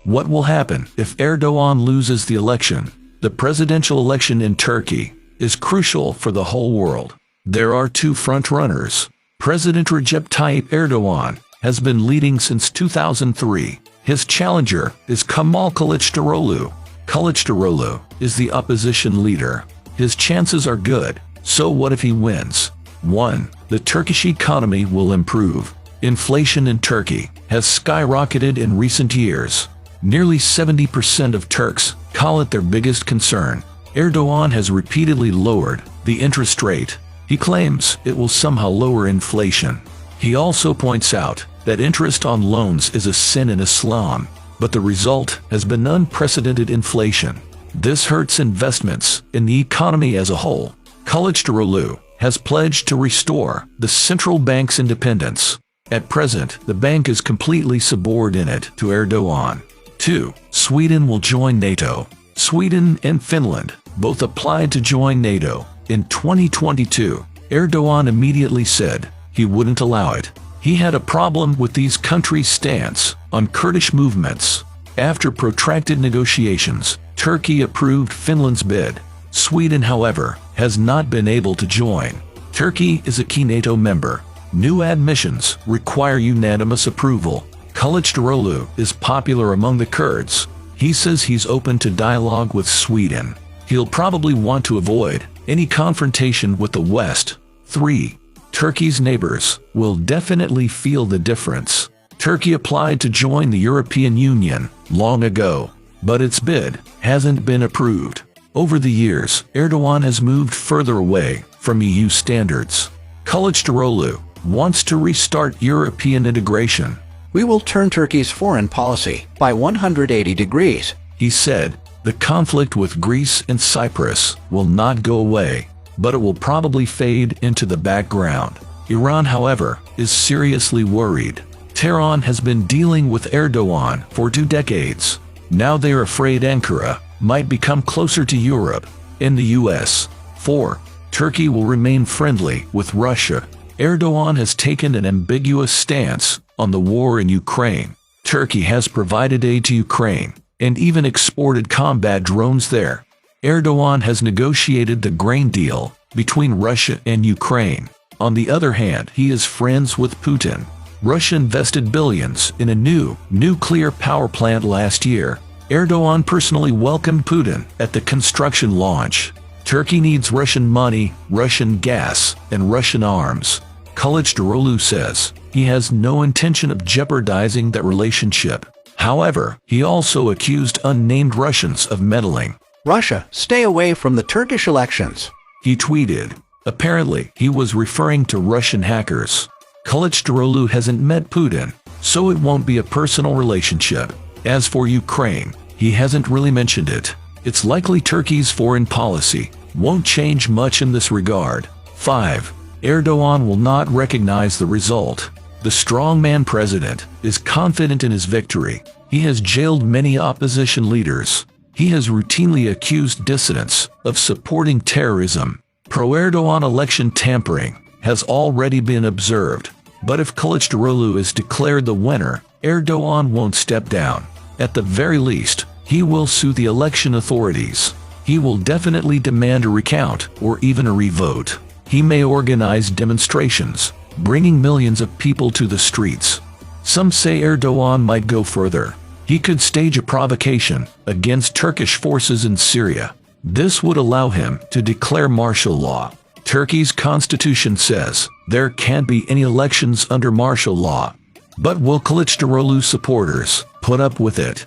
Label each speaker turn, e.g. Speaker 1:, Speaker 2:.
Speaker 1: What will happen if Erdogan loses the election? The presidential election in Turkey is crucial for the whole world. There are two front-runners. President Recep Tayyip Erdogan has been leading since 2003. His challenger is Kemal Kılıçdaroğlu. Kılıçdaroğlu is the opposition leader. His chances are good. So what if he wins? 1. The Turkish economy will improve. Inflation in Turkey has skyrocketed in recent years. Nearly 70% of Turks call it their biggest concern. Erdogan has repeatedly lowered the interest rate. He claims it will somehow lower inflation. He also points out that interest on loans is a sin in Islam, but the result has been unprecedented inflation. This hurts investments in the economy as a whole. Kılıçdaroğlu has pledged to restore the central bank's independence. At present, the bank is completely subordinate to Erdogan. 2. Sweden will join NATO. Sweden and Finland both applied to join NATO. In 2022, Erdogan immediately said he wouldn't allow it. He had a problem with these countries' stance on Kurdish movements. After protracted negotiations, Turkey approved Finland's bid. Sweden, however, has not been able to join. Turkey is a key NATO member. New admissions require unanimous approval. Kılıçdaroğlu is popular among the Kurds. He says he's open to dialogue with Sweden. He'll probably want to avoid any confrontation with the West. 3. Turkey's neighbors will definitely feel the difference. Turkey applied to join the European Union long ago, but its bid hasn't been approved. Over the years, Erdogan has moved further away from EU standards. Kılıçdaroğlu wants to restart European integration.
Speaker 2: We will turn Turkey's foreign policy by 180 degrees,
Speaker 1: he said. The conflict with Greece and Cyprus will not go away, but it will probably fade into the background. Iran, however, is seriously worried. Tehran has been dealing with Erdogan for 2 decades. Now they're afraid Ankara might become closer to Europe and the US. 4. Turkey will remain friendly with Russia. Erdogan has taken an ambiguous stance on the war in Ukraine. Turkey has provided aid to Ukraine and even exported combat drones there. Erdogan has negotiated the grain deal between Russia and Ukraine. On the other hand, he is friends with Putin. Russia invested billions in a new nuclear power plant last year. Erdogan personally welcomed Putin at the construction launch. Turkey needs Russian money, Russian gas, and Russian arms. Kılıçdaroğlu says he has no intention of jeopardizing that relationship. However, he also accused unnamed Russians of meddling.
Speaker 2: Russia, stay away from the Turkish elections,
Speaker 1: he tweeted. Apparently, he was referring to Russian hackers. Kılıçdaroğlu hasn't met Putin, so it won't be a personal relationship. As for Ukraine, he hasn't really mentioned it. It's likely Turkey's foreign policy won't change much in this regard. 5. Erdogan will not recognize the result. The strongman president is confident in his victory. He has jailed many opposition leaders. He has routinely accused dissidents of supporting terrorism. Pro-Erdogan election tampering has already been observed. But if Kılıçdaroğlu is declared the winner, Erdogan won't step down. At the very least, he will sue the election authorities. He will definitely demand a recount or even a revote. He may organize demonstrations, bringing millions of people to the streets. Some say Erdogan might go further. He could stage a provocation against Turkish forces in Syria. This would allow him to declare martial law. Turkey's constitution says there can't be any elections under martial law. But will Kılıçdaroğlu supporters put up with it?